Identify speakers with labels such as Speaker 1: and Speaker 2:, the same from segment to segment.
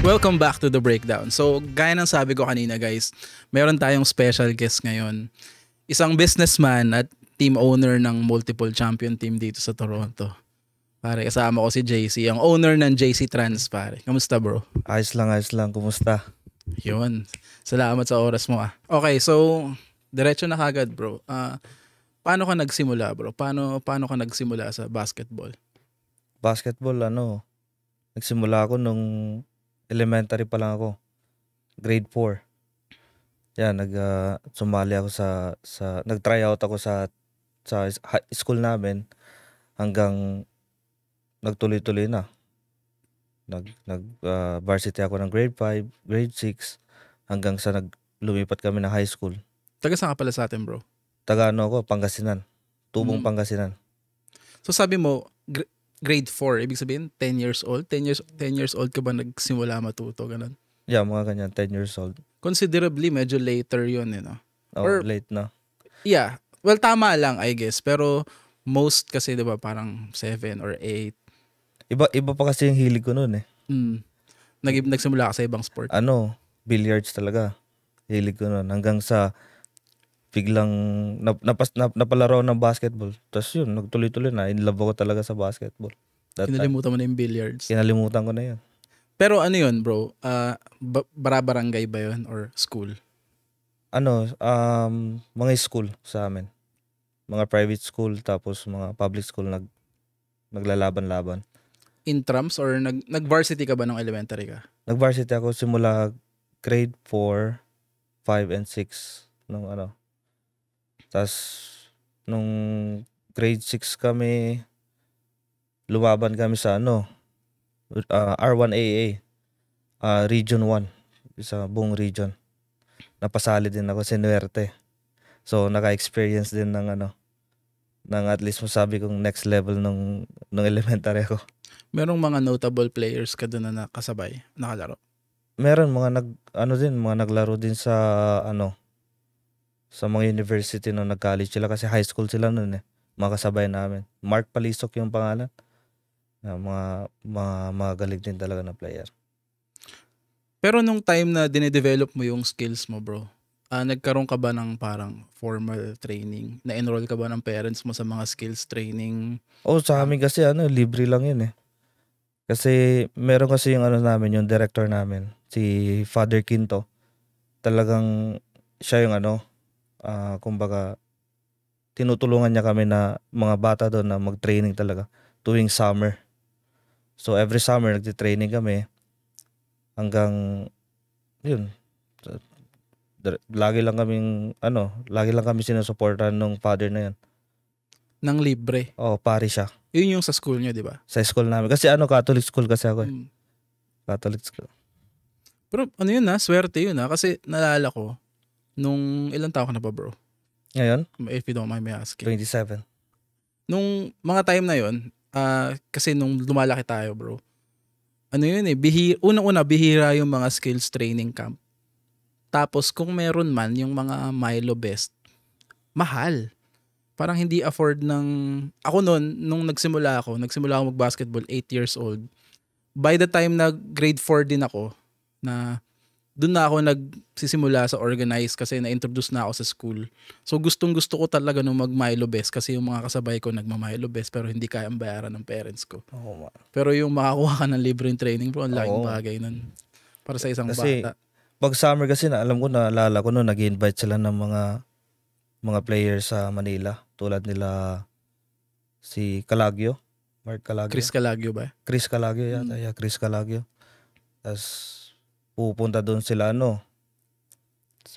Speaker 1: Welcome back to The Breakdown. So, gaya ng sabi ko kanina guys, meron tayong special guest ngayon. Isang businessman at team owner ng multiple champion team dito sa Toronto. Pare, kasama ko si JC, ang owner ng JC Trans, pare. Kamusta bro?
Speaker 2: Ayos lang. Kumusta?
Speaker 1: Yun. Salamat sa oras mo ah. Okay, so, diretso na kagad bro. Paano ka nagsimula bro? Paano ka nagsimula sa basketball?
Speaker 2: Basketball, nagsimula ako nung elementary pa lang ako. Grade 4. Yan, sumali ako nag-try out ako sa high school namin hanggang nagtuloy-tuloy na. Varsity ako ng grade 5, grade 6 hanggang sa lumipat kami ng high school.
Speaker 1: Taga saan ka pala sa atin bro?
Speaker 2: Taga ako, Pangasinan. Tubong Pangasinan.
Speaker 1: So sabi mo, grade 4, ibig sabihin 10 years old? 10 years old ka ba nagsimula matuto? Ganun?
Speaker 2: Yeah, mga ganyan, 10 years old.
Speaker 1: Considerably, medyo later yun, you know?
Speaker 2: Oh, late na.
Speaker 1: Yeah. Well, tama lang, I guess. Pero most kasi, di ba, parang 7 or 8.
Speaker 2: Iba pa kasi yung hilig ko noon eh.
Speaker 1: Nagsimula ka sa ibang sport?
Speaker 2: Billiards talaga. Hilig ko noon. Hanggang sa biglang napalaro ng basketball. Tapos yun, nagtuloy-tuloy na. In love ako talaga sa basketball.
Speaker 1: Kinalimutan mo na yung billiards?
Speaker 2: Kinalimutan ko na yun.
Speaker 1: Pero ano yun bro? Barangay ba yun or school?
Speaker 2: Mga school sa amin. Mga private school tapos mga public school naglalaban-laban.
Speaker 1: Intrams or nag-varsity ka ba nung elementary ka?
Speaker 2: Nag-varsity ako simula grade 4, 5, and 6 nung Tapos nung grade 6 kami lumaban kami sa R1AA, Region 1, sa buong region. Napasali din ako, sinuwerte. So naka-experience din ng at least masabi kong next level nung elementary ako.
Speaker 1: Merong mga notable players ka doon na nakasabay, nakalaro?
Speaker 2: Meron mga naglaro din sa sa mga university nung nag-college sila kasi high school sila noon eh. Mga kasabay namin. Mark Palisok yung pangalan. Mga galing din talaga na player.
Speaker 1: Pero nung time na dinedevelop mo yung skills mo bro, nagkaroon ka ba ng parang formal training? Na-enroll ka ba ng parents mo sa mga skills training?
Speaker 2: Sa amin kasi libre lang yun eh. Kasi meron kasi yung namin, yung director namin, si Father Quinto. Talagang siya yung kumbaga tinutulungan niya kami na mga bata doon na mag-training talaga tuwing summer. So every summer nagti-training kami hanggang yun. Lagi lang kami sinusuportahan ng father na yan.
Speaker 1: Nang libre?
Speaker 2: Pari siya.
Speaker 1: Yun yung sa school niyo, di ba?
Speaker 2: Sa school namin. Kasi Catholic school kasi ako eh. Catholic school.
Speaker 1: Pero swerte yun kasi naalala ko, nung ilang taon ka na ba bro?
Speaker 2: Ngayon?
Speaker 1: If you don't mind me asking.
Speaker 2: 27.
Speaker 1: Nung mga time na yun, kasi nung lumalaki tayo bro, unang-una bihira yung mga skills training camp. Tapos kung meron man yung mga Milo Best, mahal. Parang hindi afford ako nung nagsimula ako mag-basketball 8 years old. By the time na grade 4 din ako, na doon na ako nagsisimula sa organize kasi na-introduce na ako sa school. So gustong-gusto ko talaga nung mag-Milo Best kasi yung mga kasabay ko nagma-Milo Best pero hindi kayang bayaran ng parents ko. Pero yung makakuha ka ng libreng training bro, ang laking bagay nun. Para sa isang bata.
Speaker 2: Pag summer kasi naalala ko noon nag-invite sila ng mga players sa Manila. Tulad nila si Calagio, Mark Calagio.
Speaker 1: Chris Calagio ba?
Speaker 2: Chris Calagio yata. Yeah, Chris Calagio. Tapos pupunta doon sila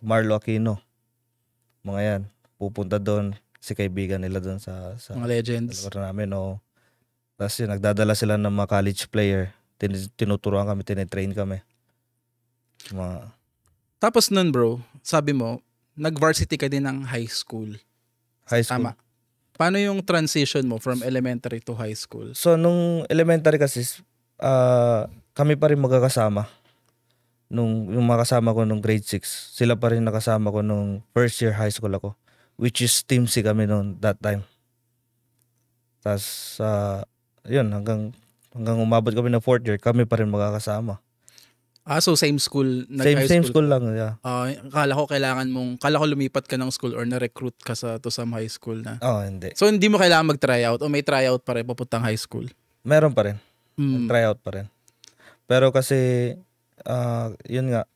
Speaker 2: Marlo Aquino. Mga yan. Pupunta doon si kaibigan nila doon sa
Speaker 1: mga legends.
Speaker 2: Namin, Tapos nagdadala sila ng mga college player. Tinuturuan kami, tinitrain kami.
Speaker 1: Tapos nun bro, sabi mo, nag-varsity ka din ng high school.
Speaker 2: High school.
Speaker 1: Tama. Paano yung transition mo from elementary to high school?
Speaker 2: So nung elementary kasi, kami pa rin magkakasama. Yung mga kasama ko nung grade 6, sila pa rin nakasama ko nung first year high school ako. Which is Team C kami noon that time. Tapos, yun, hanggang umabot kami ng fourth year, kami pa rin magkakasama.
Speaker 1: So same school,
Speaker 2: Same
Speaker 1: nag-high school
Speaker 2: school
Speaker 1: ka?
Speaker 2: lang, yeah.
Speaker 1: Kala ko lumipat ka ng school or na-recruit ka to some high school na.
Speaker 2: Hindi.
Speaker 1: So hindi mo kailangan mag-tryout o may tryout pa rin papuntang high school?
Speaker 2: Meron pa rin.
Speaker 1: Mm.
Speaker 2: Tryout pa rin. Pero kasi, yun nga,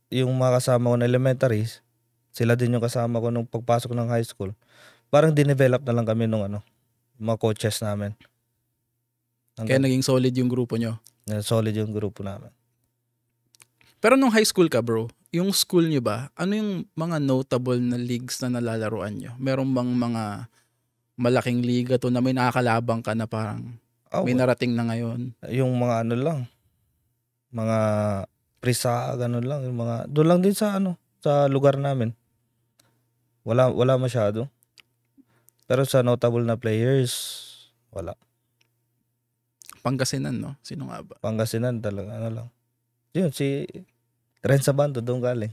Speaker 2: yung mga kasama ko na elementaries, sila din yung kasama ko nung pagpasok ng high school. Parang dinevelop na lang kami nung mga coaches namin.
Speaker 1: Kaya naging solid yung grupo nyo?
Speaker 2: Solid yung grupo namin.
Speaker 1: Pero nung high school ka, bro, yung school nyo ba, ano yung mga notable na leagues na nalalaroan nyo? Meron bang mga malaking liga to na may nakakalabang ka na parang may narating na ngayon?
Speaker 2: Yung mga lang, mga prisa, ganun lang. Yung mga, doon lang din sa sa lugar namin. Wala masyado. Pero sa notable na players, wala.
Speaker 1: Pangasinan, no? Sino nga ba?
Speaker 2: Pangasinan talaga, lang. Yun, si Renz Abando, doon galing.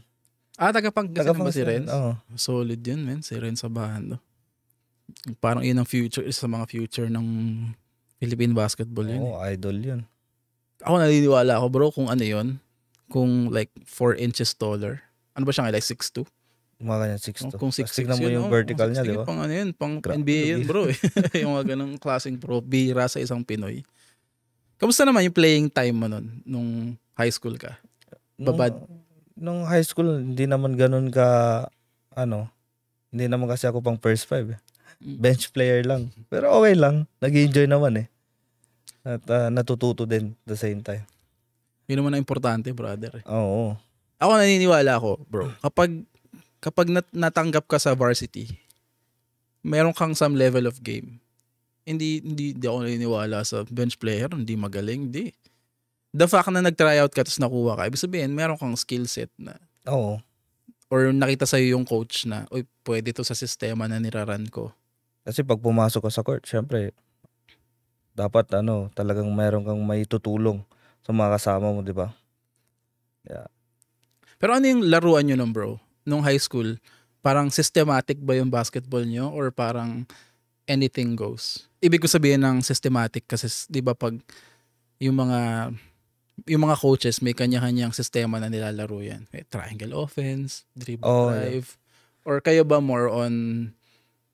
Speaker 1: Taga Pangasinan ba si Renz?
Speaker 2: Oo.
Speaker 1: Solid yun, man. Si Renz Abando. Parang yun ang future, sa mga future ng Philippine basketball yun.
Speaker 2: Oo, idol yun.
Speaker 1: Ako naniniwala ako, bro, kung ano yun. Kung like 4 inches taller. Ano ba siya nga? Like 6'2"?
Speaker 2: Mga ganyan, 6'2".
Speaker 1: Kung 6'6"
Speaker 2: tignan mo yung vertical niya, di ba?
Speaker 1: Pang ano yun, pang NBA yun, bro. Yung mga ganong klaseng pro, bira sa isang Pinoy. Kamusta naman yung playing time mo nun, nung high school ka? Babad?
Speaker 2: Nung high school, hindi naman ganun ka, hindi naman kasi ako pang first five. Bench player lang. Pero okay lang. Nag-enjoy naman eh. At natututo din at the same time.
Speaker 1: Yun naman ang importante, brother.
Speaker 2: Oo.
Speaker 1: Ako naniniwala ako, bro. Kapag natanggap ka sa varsity, meron kang some level of game. Hindi ako naniniwala sa bench player, hindi magaling, hindi. The fact na nag-tryout ka tapos nakuha ka, ibig sabihin, meron kang skill set na.
Speaker 2: Oo.
Speaker 1: Or nakita sa'yo yung coach na, uy, pwede to sa sistema na niraran ko.
Speaker 2: Kasi pag pumasok ka sa court, syempre, dapat talagang meron kang may tutulong sa mga kasama mo, di ba? Yeah.
Speaker 1: Pero ano yung laruan nyo nun, bro? Nung high school, parang systematic ba yung basketball nyo or parang anything goes? Ibig ko sabihin ng systematic kasi di ba pag yung mga coaches may kanya-kanyang sistema na nilalaro yan. May triangle offense, dribble drive. Yeah. Or kayo ba more on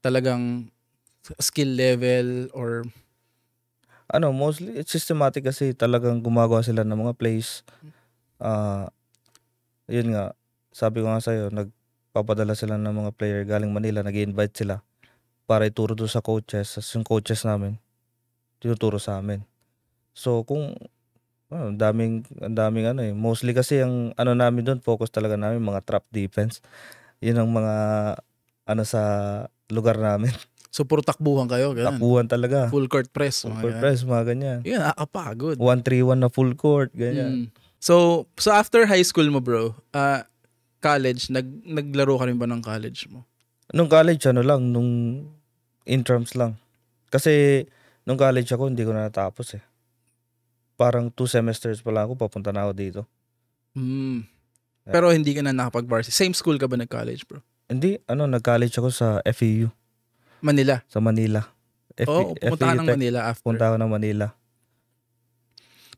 Speaker 1: talagang skill level or
Speaker 2: mostly it's systematic kasi talagang gumagawa sila ng mga plays. Yun nga, sabi ko nga sa'yo, nagpapadala sila ng mga player galing Manila, nag-i-invite sila para ituro doon sa coaches. Yung coaches namin, tinuturo sa amin. So, kung ang daming mostly kasi ang namin doon, focus talaga namin, mga trap defense. Yun ang mga sa lugar namin.
Speaker 1: So, puro takbuhan kayo? Ganun.
Speaker 2: Takbuhan talaga.
Speaker 1: Full court press?
Speaker 2: Full court press, mga ganyan.
Speaker 1: Yun, nakakapagod.
Speaker 2: 1-3-1 na full court, ganyan.
Speaker 1: So after high school mo, bro, college, naglaro ka rin ba ng college mo?
Speaker 2: Nung college, nung intrams lang. Kasi nung college ako, hindi ko na natapos eh. Parang 2 semesters pa lang ako, papunta na ako dito.
Speaker 1: Pero hindi ka na nakapag-varsity. Same school ka ba nag-college, bro?
Speaker 2: Hindi, nag-college ako sa FEU.
Speaker 1: Manila?
Speaker 2: Sa Manila.
Speaker 1: Pumunta ka ng Manila after?
Speaker 2: Punta ako ng Manila.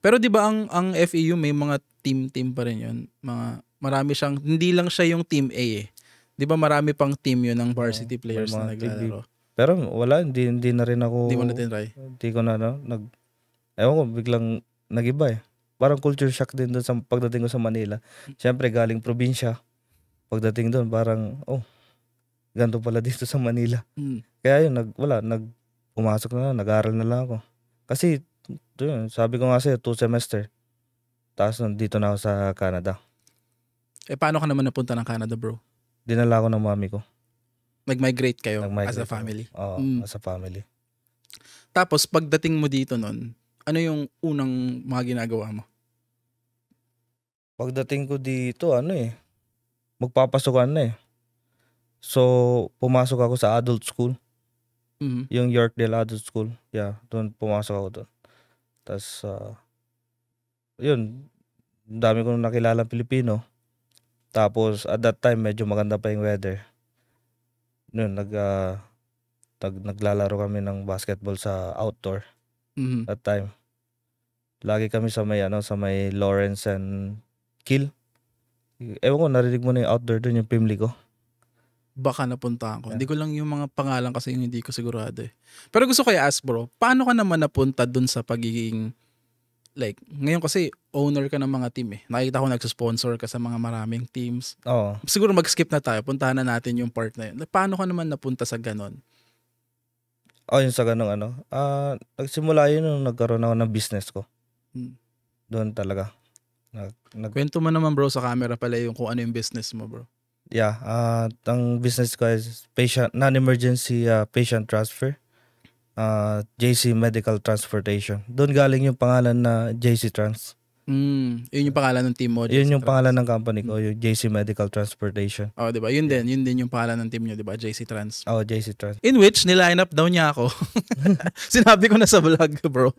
Speaker 1: Pero di ba ang FEU may mga team pa rin yun? Marami siyang, hindi lang siya yung team A eh. Di ba marami pang team yun ng varsity players na naglalaro?
Speaker 2: Pero wala, hindi na rin ako.
Speaker 1: Hindi mo na tinry?
Speaker 2: Hindi ko na, ewan ko, biglang nag-iba eh. Parang culture shock din doon sa pagdating ko sa Manila. Siyempre, galing probinsya. Pagdating doon, parang, ganito pala dito sa Manila. Kaya yun, pumasok na lang, nag-aaral na lang ako. Kasi, yun, sabi ko nga sa'yo, 2 semester. Tapos nandito na ako sa Canada.
Speaker 1: Paano ka naman napunta ng Canada, bro?
Speaker 2: Dinala ko ng mami ko.
Speaker 1: Nag-migrate kayo as a family?
Speaker 2: Oo, as a family.
Speaker 1: Tapos, pagdating mo dito nun, ano yung unang mga ginagawa mo?
Speaker 2: Pagdating ko dito, magpapasukan na eh. So, pumasok ako sa adult school. Yung Yorkdale Adult School. Yeah, doon pumasok ako doon. Tapos, yun, dami kong nakilala Pilipino. Tapos, at that time, medyo maganda pa yung weather. Yun, naglalaro kami ng basketball sa outdoor. That time. Lagi kami sa may Lawrence and Kill. Ewan ko, narinig mo na yung outdoor doon, yung Pimlico.
Speaker 1: Baka napuntahan ko.
Speaker 2: Yeah.
Speaker 1: Hindi ko lang yung mga pangalan kasi yung hindi ko sigurado eh. Pero gusto ko i-ask bro, paano ka naman napunta dun sa pagiging, like, ngayon kasi owner ka ng mga team eh. Nakikita ko nagsusponsor ka sa mga maraming teams.
Speaker 2: Oo.
Speaker 1: Siguro mag-skip na tayo, puntahan na natin yung part na yun. Like, paano ka naman napunta sa ganon?
Speaker 2: Yung sa ganong ano. Nagsimula yun nung nagkaroon ako ng business ko.
Speaker 1: Hmm.
Speaker 2: Doon talaga.
Speaker 1: Kwento mo naman bro sa camera pala yung kung ano yung business mo bro.
Speaker 2: Yeah, ang business ko is non-emergency patient transfer. JC Medical Transportation. Doon galing yung pangalan na JC Trans.
Speaker 1: Yun yung pangalan ng team mo.
Speaker 2: Yun yung pangalan ng company ko, yung JC Medical Transportation.
Speaker 1: Oh, 'di ba? Yun din yung pangalan ng team niyo, 'di ba? JC Trans.
Speaker 2: Oh, JC Trans.
Speaker 1: In which niline up daw niya ako. Sinabi ko na sa vlog, bro.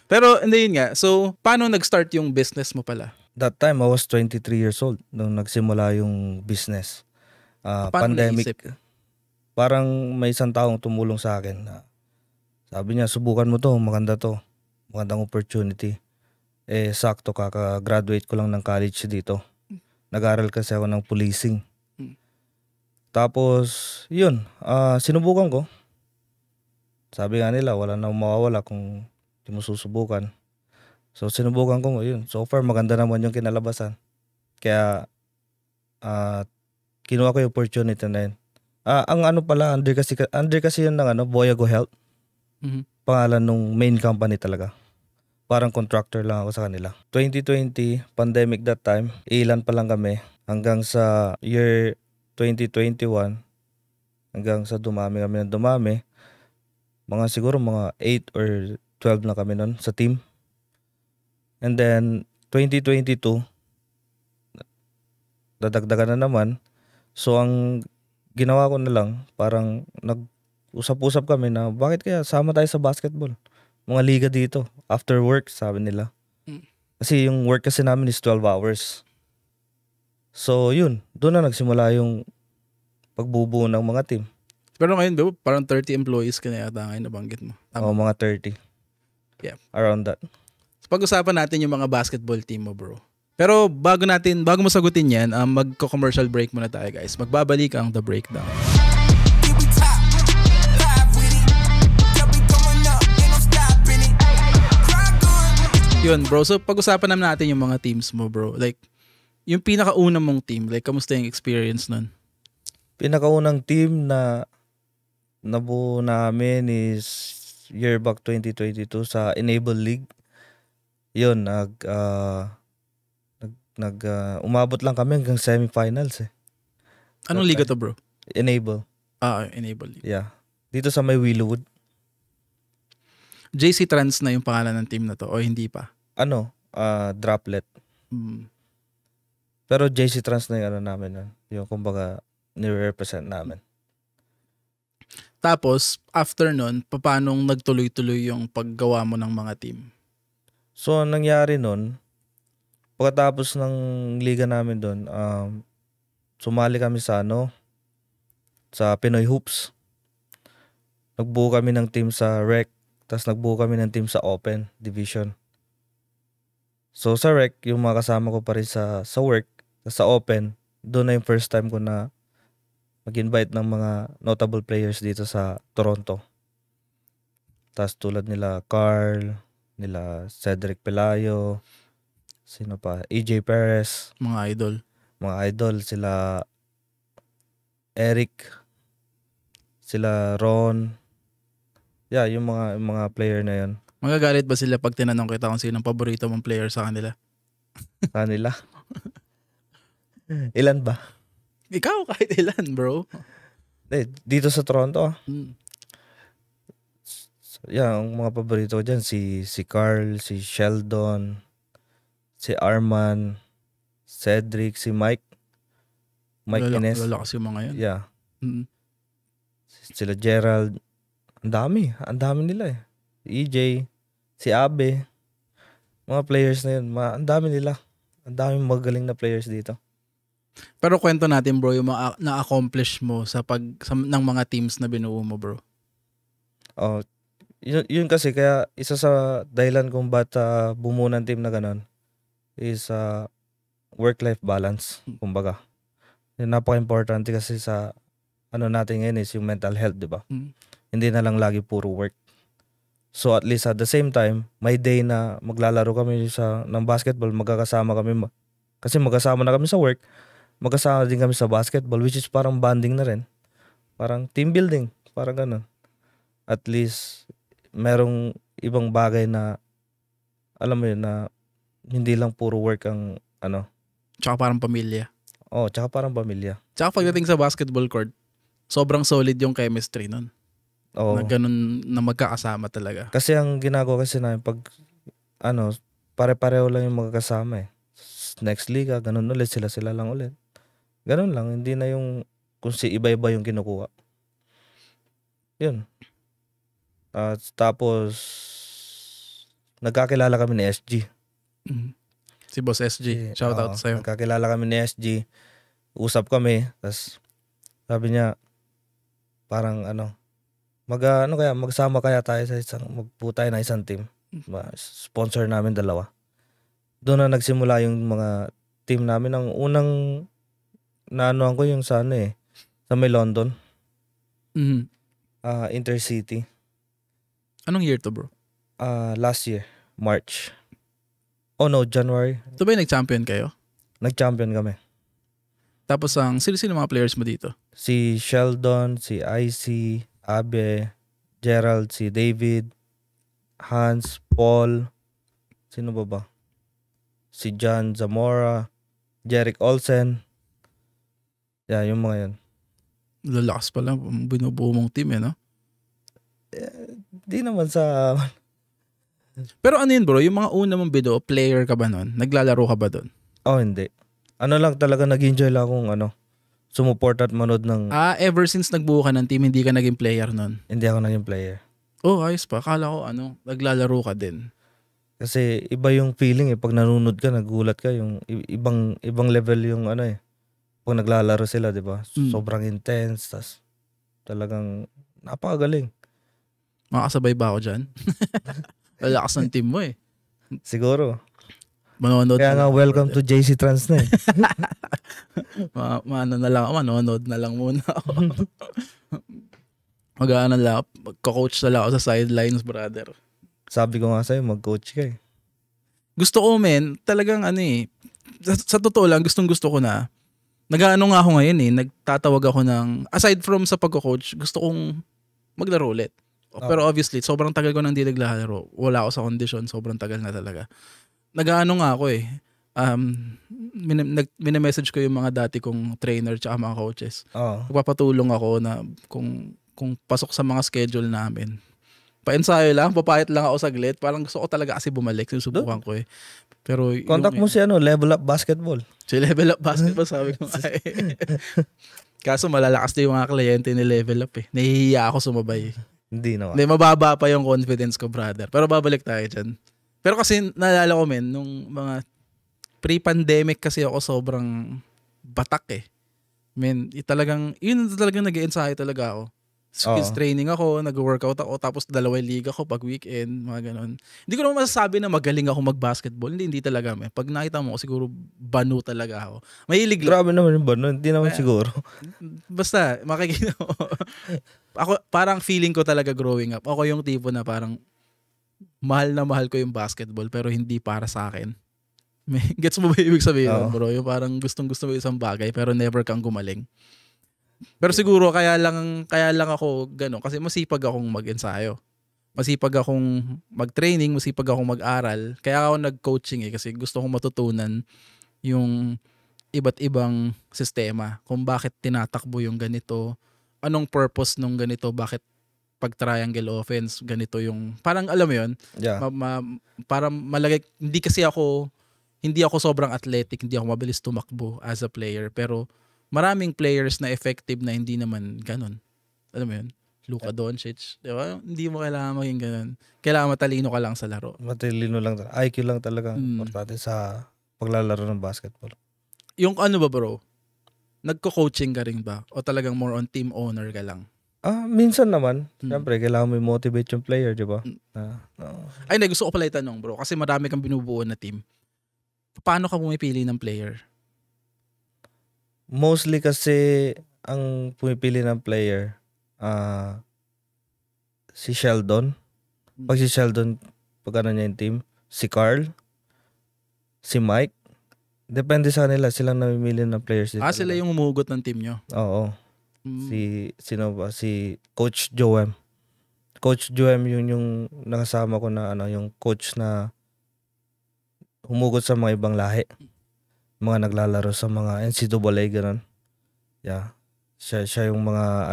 Speaker 1: Pero hindi yun nga. So, paano nag-start yung business mo pala?
Speaker 2: That time I was 23 years old nung nagsimula yung business.
Speaker 1: Paano
Speaker 2: Pandemic.
Speaker 1: naisip?
Speaker 2: Parang may isang taong tumulong sa akin na sabi niya, subukan mo to, maganda to. Magandang opportunity. Sakto kaka-graduate ko lang ng college dito. Nag-aral kasi ako ng policing. Tapos, yun, sinubukan ko. Sabi nga nila, wala na mawawala kung di mo susubukan. So, sinubukan ko yun. So far, maganda naman yung kinalabasan. Kaya, kinuha ko yung opportunity na yun. Ang ano pala, under kasi yun ng Boyago Health. Pangalan nung main company talaga. Parang contractor lang ako sa kanila. 2020, pandemic that time, ilan pa lang kami. Hanggang sa year 2021, hanggang sa dumami kami ng dumami. Siguro mga 8 or 12 na kami nun sa team. And then, 2022, dadagdagan na naman. So, ang ginawa ko na lang, parang nag-usap-usap kami na bakit kaya sama tayo sa basketball? Mga liga dito. After work, sabi nila. Kasi yung work kasi namin is 12 hours. So, yun. Doon na nagsimula yung pagbubuo ng mga team.
Speaker 1: Pero ngayon, bro, parang 30 employees ka na yata ngayon nabanggit mo.
Speaker 2: Tama. Mga 30.
Speaker 1: Yeah.
Speaker 2: Around that.
Speaker 1: So, pag-usapan natin yung mga basketball team mo, bro. Pero bago mo sagutin yan, magko-commercial break muna tayo, guys. Magbabalik ang The Breakdown. Yun, bro. So, pag-usapan naman natin yung mga teams mo, bro. Like, yung pinakauna mong team, like, kamusta yung experience nun?
Speaker 2: Pinakaunang team na nabuo namin is year back 2022 sa Enable League. Yun, umabot lang kami hanggang semifinals eh.
Speaker 1: Anong liga to, bro?
Speaker 2: Enable.
Speaker 1: Enable League.
Speaker 2: Yeah. Dito sa may Willowwood.
Speaker 1: JC Trans na yung pangalan ng team na to o hindi pa?
Speaker 2: Droplet. Pero JC Trans na yung namin nun. Yung kumbaga nire-represent namin.
Speaker 1: Tapos, after nun, paano nagtuloy-tuloy yung paggawa mo ng mga team?
Speaker 2: So, nangyari nun, pagkatapos ng liga namin doon, sumali kami sa sa Pinoy Hoops. Nagbuo kami ng team sa Rec, tapos nagbuo kami ng team sa Open Division. So sa Rec, yung mga kasama ko pa rin sa work, sa Open, doon na yung first time ko na mag-invite ng mga notable players dito sa Toronto. Tapos tulad nila Carl, nila Cedric Pelayo, sino pa? EJ Perez.
Speaker 1: Mga idol. Sila
Speaker 2: Eric. Sila Ron. Yeah, yung mga player na yun.
Speaker 1: Magagalit ba sila pag tinanong kita kung sino ang paborito mong player sa kanila?
Speaker 2: Kanila? Ilan ba?
Speaker 1: Ikaw, kahit ilan, bro.
Speaker 2: Dito sa Toronto. Yeah, ang mga paborito ko dyan, si Carl, si Sheldon, si Arman, Cedric, si Mike Ines.
Speaker 1: Lalakas yung mga yan.
Speaker 2: Yeah. Sila Gerald. Ang dami nila eh. EJ, si Abe. Mga players na yun. Ang dami nila. Ang dami magaling na players dito.
Speaker 1: Pero kwento natin, bro, yung mga na-accomplish mo ng mga teams na binuo mo, bro.
Speaker 2: Yun kasi kaya isa sa dahilan kung ba't bumuo ng team na ganon is work-life balance, kumbaga. Yung napaka-importante kasi sa ano natin ngayon is yung mental health, di ba? Hindi na lang lagi puro work. So at least at the same time, may day na maglalaro kami ng basketball, magkakasama kami. Kasi magkasama na kami sa work, magkasama din kami sa basketball, which is parang bonding na rin. Parang team building, parang ganun. At least, merong ibang bagay na, alam mo yun, na hindi lang puro work ang, ano.
Speaker 1: Tsaka parang pamilya.
Speaker 2: Tsaka parang pamilya.
Speaker 1: Tsaka pagdating sa basketball court, sobrang solid yung chemistry nun. Na ganun na magkakasama talaga.
Speaker 2: Kasi ang ginagawa kasi namin, pag, pare-pareho lang yung magkakasama eh. Next liga, ganun ulit, sila lang ulit. Ganun lang, hindi na yung, kung iba-iba yung kinukuha. Yun. Tapos, nagkakilala kami ni SG.
Speaker 1: Si Boss SG. Shout out sa'yo.
Speaker 2: Nagkakilala kami ni SG. Usap kami. Tapos, sabi niya, parang magsama kaya tayo sa magputay na isang team. Sponsor namin 2. Doon na nagsimula yung mga team namin. Ang unang naanoan ko yung sa may London. Intercity.
Speaker 1: Anong year to, bro?
Speaker 2: Last year, March. January.
Speaker 1: Ito ba yung nag-champion kayo?
Speaker 2: Nag-champion kami.
Speaker 1: Tapos sino mga players mo dito?
Speaker 2: Si Sheldon, si IC, Abe, Gerald, si David, Hans, Paul, sino ba? Si John Zamora, Jerick Olsen. Yung mga yan.
Speaker 1: Lalakas pala, binubuo mong team no?
Speaker 2: Di naman sa...
Speaker 1: Pero ano yun bro, yung mga una mong binuo, player ka ba nun? Naglalaro ka ba dun?
Speaker 2: Hindi. Lang talaga nag-enjoy lang akong sumuport at manood ng...
Speaker 1: Ever since nagbuo ka ng team, hindi ka naging player nun?
Speaker 2: Hindi ako naging player.
Speaker 1: Ayos pa. Akala ko naglalaro ka din.
Speaker 2: Kasi iba yung feeling pag nanonood ka, nagulat ka, yung ibang level yung pag naglalaro sila, di ba? Sobrang intense, tas talagang napakagaling.
Speaker 1: Makakasabay ba ako dyan? Lalakas ng team mo
Speaker 2: Siguro.
Speaker 1: Manonood
Speaker 2: kaya nga welcome to JC Trans na
Speaker 1: manonood na lang muna ako. Magko-coach na lang ako sa sidelines, brother.
Speaker 2: Sabi ko nga sa'yo, mag-coach ka
Speaker 1: Gusto ko, talagang sa totoo lang, gustong-gusto ko na. Nag-ano nga ako ngayon nagtatawag ako ng, aside from sa pagko-coach, gusto kong maglaro ulit. Pero obviously, sobrang tagal ko nang di naglalaro. Wala ako sa kondisyon, sobrang tagal na talaga. Nag-ano nga ako minamessage ko yung mga dati kong trainer tsaka mga coaches. Magpapatulong ako na kung pasok sa mga schedule namin. Pa-ensayo lang, papayat lang ako saglit. Parang gusto ko talaga kasi bumalik. Sinusubukan ko Pero
Speaker 2: contact mo si Level Up Basketball.
Speaker 1: Si Level Up Basketball, sabi ko Kaso malalakas na yung mga kliyente ni Level Up Nahihiya ako sumabay.
Speaker 2: Hindi naman.
Speaker 1: Hindi, mababa pa yung confidence ko, brother. Pero babalik tayo dyan. Pero kasi naalala ko, nung mga pre-pandemic kasi ako sobrang batak yun talagang nag-e-ensayo talaga ako. Skills training ako, nag-workout ako, tapos 2 liga ko pag weekend, mga ganon. Hindi ko naman masasabi na magaling ako mag-basketball. Hindi talaga, Pag nakita mo, siguro banu talaga ako. Mahilig lang.
Speaker 2: Grabe naman yung banu, hindi naman siguro.
Speaker 1: Basta, makikita mo. Ako, parang feeling ko talaga growing up. Ako yung tipo na parang mahal na mahal ko yung basketball pero hindi para sa akin. Gets mo ba ibig sabihin, bro? Yung parang gustong-gusto mo isang bagay pero never kang gumaling. Pero siguro kaya lang ako gano'n kasi masipag akong mag-ensayo. Masipag akong mag-training, masipag akong mag-aral. Kaya ako nag-coaching kasi gusto kong matutunan yung iba't ibang sistema. Kung bakit tinatakbo yung ganito, anong purpose nung ganito, bakit pag triangle offense, ganito yung, parang alam mo yun, para malagay, hindi ako sobrang athletic, hindi ako mabilis tumakbo as a player, pero maraming players na effective na hindi naman ganun. Alam mo yun? Luka Doncic, di ba? Hindi mo kailangan maging ganun. Kailangan matalino ka lang sa laro.
Speaker 2: Matalino lang. IQ lang talaga importante sa paglalaro ng basketball.
Speaker 1: Yung ano ba bro? Nagko-coaching ka rin ba? O talagang more on team owner ka lang?
Speaker 2: Minsan naman. Siyempre, kailangan mo i-motivate yung player, di ba?
Speaker 1: Ay, hindi. Gusto ko pala itanong bro. Kasi marami kang binubuo na team. Paano ka pumipili ng player?
Speaker 2: Mostly kasi ang pumipili ng player si Sheldon. Pag si Sheldon, pag ano niya yung team, si Carl, si Mike, depende sa kanila, silang namimili ng players.
Speaker 1: Sila yung humugot ng team nyo?
Speaker 2: Oo. Si Coach Joem. Coach Joem yun yung nakasama ko na yung coach na humugot sa mga ibang lahi. Mga naglalaro sa mga NCAA ganun. Yeah. Siya yung mga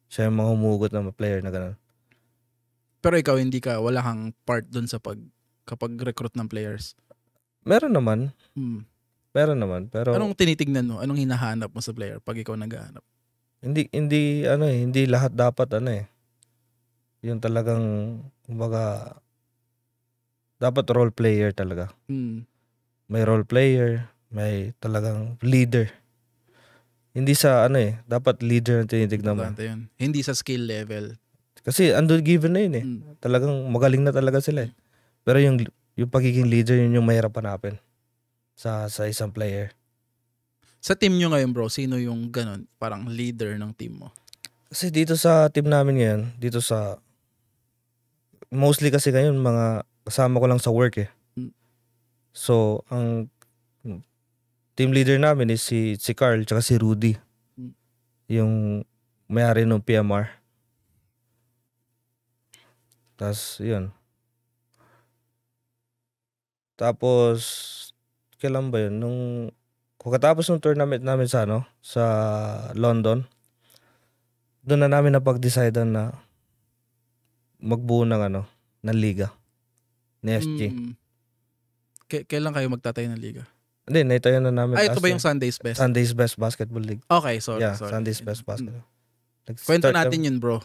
Speaker 2: siya yung mga humugot ng mga player na ganun.
Speaker 1: Pero ikaw wala kang part dun sa kapag recruit ng players?
Speaker 2: Meron naman. Meron naman, pero
Speaker 1: anong tinitignan mo? Anong hinahanap mo sa player pag ikaw naghahanap?
Speaker 2: Hindi lahat dapat yung talagang kumbaga dapat role player talaga. May role player, may talagang leader. Hindi sa dapat leader ang tinitignan mo.
Speaker 1: Yun. Hindi sa skill level.
Speaker 2: Kasi andun given na yun Talagang magaling na talaga sila Pero yung pagiging leader yun yung mahirap hanapin sa isang player.
Speaker 1: Sa team nyo ngayon bro, sino yung ganun, parang leader ng team mo?
Speaker 2: Kasi dito sa team namin ngayon, mostly kasi ngayon mga kasama ko lang sa work So, ang team leader namin is si Carl tsaka si Rudy. Yung may-ari ng PMR. Tapos, yun. Tapos, kailan ba yun? Pagkatapos ng tournament namin sa London, doon na namin napag-decidean na magbuo ng liga ni SG.
Speaker 1: Kailan kayo magtatayo ng liga?
Speaker 2: Hindi, naitayo na namin.
Speaker 1: Ito ba yung Sunday's Best?
Speaker 2: Sunday's Best Basketball League.
Speaker 1: Okay, sorry.
Speaker 2: Sunday's Best Basketball.
Speaker 1: Kwento natin yun bro.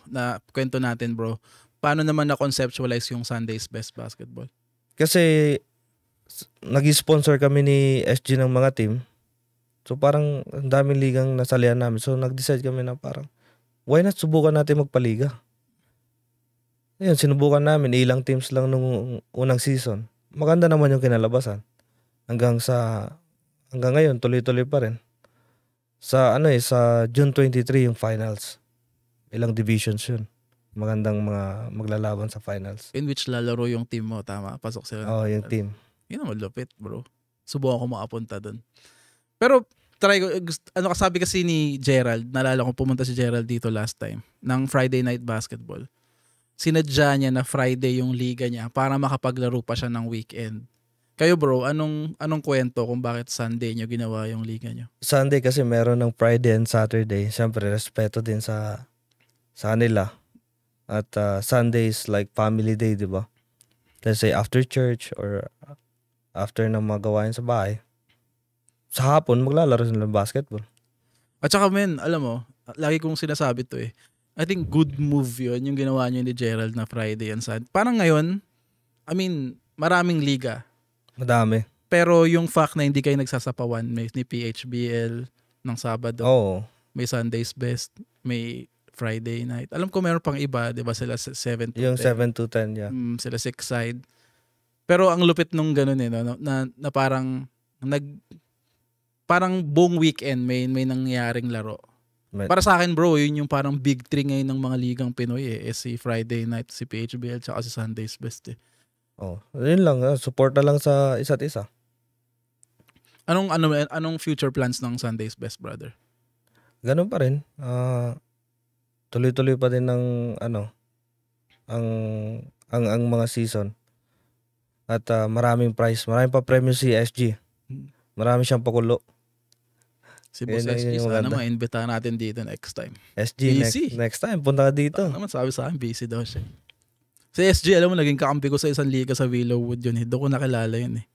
Speaker 1: Kwento natin bro. Paano naman na-conceptualize yung Sunday's Best Basketball?
Speaker 2: Kasi nag-sponsor kami ni SG ng mga team. So parang ang daming ligang nasalihan namin. So nag-decide kami na parang why not subukan natin magpaliga? Ayun, sinubukan namin. Ilang teams lang nung unang season. Maganda naman yung kinalabasan. Hanggang ngayon, tuloy-tuloy pa rin. Sa June 23 yung finals. Ilang divisions yun. Magandang mga maglalaban sa finals.
Speaker 1: In which lalaro yung team mo, tama? Pasok sila.
Speaker 2: Yung team.
Speaker 1: Yun naman lupit, bro. Subukan ko makapunta dun. Pero, try ko, kasabi kasi ni Gerald, naalala ko pumunta si Gerald dito last time, ng Friday Night Basketball. Sinadya niya na Friday yung liga niya para makapaglaro pa siya ng weekend. Kayo bro, anong kwento kung bakit Sunday nyo ginawa yung liga nyo?
Speaker 2: Sunday kasi meron ng Friday and Saturday. Siyempre, respeto din sa kanila. At Sunday is like family day, di ba? Let's say after church or after na magawain sa bahay. Sa hapon, maglalaro sila ng basketball.
Speaker 1: At saka men, alam mo, lagi kong sinasabi to I think good move yun, yung ginawa nyo ni Gerald na Friday and Sunday. Parang ngayon, maraming liga.
Speaker 2: Madami.
Speaker 1: Pero yung fact na hindi kayo nagsasapawan, may ni PHBL ng Sabado. May Sunday's Best, may Friday night. Alam ko meron pang iba, 'di ba? Sila 7 to 10.
Speaker 2: Yung 7 to 10, yeah.
Speaker 1: Sila 6 side. Pero ang lupit nung ganun no, na parang parang buong weekend may nangyaring laro. Para sa akin bro, yun yung parang big three ngayon ng mga ligang Pinoy si Friday night, si PHBL, tsaka si Sunday's Best
Speaker 2: Yun lang, support na lang sa isa't isa.
Speaker 1: Anong future plans ng Sunday's Best, brother?
Speaker 2: Ganun pa rin. Tuloy-tuloy pa din ng ang mga season. At maraming prize, maraming pa premyo si SG. Marami siyang pakulo.
Speaker 1: Si Boss SG, sana ma-invita natin dito next time.
Speaker 2: SG, next time, punta ka dito.
Speaker 1: Naman sabi sa akin, busy daw siya. Si SG, alam mo, naging kakampi ko sa isang liga sa Willowwood yun. Doon ko nakilala yun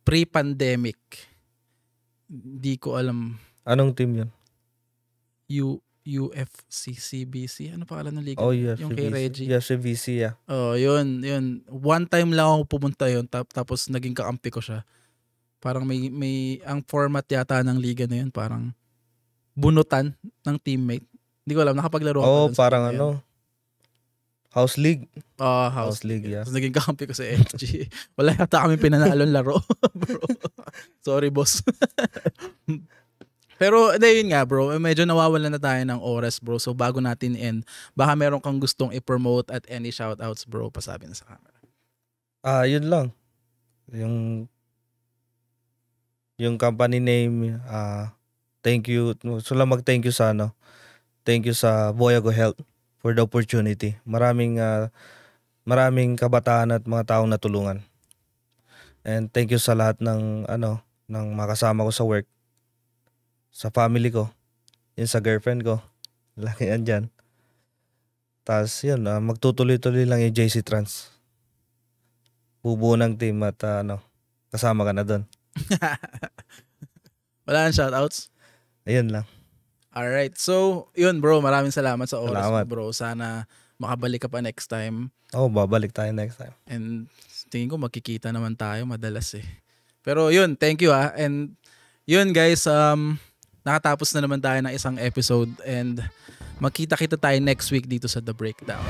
Speaker 1: Pre-pandemic. Hindi ko alam.
Speaker 2: Anong team yun?
Speaker 1: UFCCBC. Ano pangalan ng liga?
Speaker 2: UFCBC.
Speaker 1: Yung kay Reggie.
Speaker 2: UFCBC, yeah.
Speaker 1: Yun. One time lang ako pumunta yun, tapos naging kakampi ko siya. Parang may ang format yata ng liga na yun, parang bunutan ng teammate. Hindi ko alam, nakapaglaro ako.
Speaker 2: Parang House League.
Speaker 1: House
Speaker 2: League, yeah.
Speaker 1: Tapos naging kakampi ko sa FG. Wala yata kami pinanalong laro, bro. Sorry, boss. Pero yun nga, bro, medyo nawawalan na tayo ng oras, bro. So bago natin end, baka meron kang gustong i-promote at any shoutouts, bro, pasabi na sa camera.
Speaker 2: Yun lang. Yung company name, thank you. So lang mag-thank you sa thank you sa Voyago Health for the opportunity. Maraming kabataan at mga taong natulungan. And thank you sa lahat ng ng makasama ko sa work. Sa family ko, yun sa girlfriend ko, laki yan dyan. Tapos yun, magtutuloy-tuloy lang yung JC Trans. Bubuo ng team at kasama ka na doon.
Speaker 1: Wala nang shoutouts?
Speaker 2: Ayun lang.
Speaker 1: Alright, so yun bro, maraming salamat sa oras mo,
Speaker 2: Salamat.
Speaker 1: bro. Sana makabalik ka pa next time.
Speaker 2: Babalik tayo next time.
Speaker 1: And tingin ko magkikita naman tayo madalas eh. Pero yun, thank you And yun guys, nakatapos na naman tayo ng isang episode and magkita-kita tayo next week dito sa The Breakdown.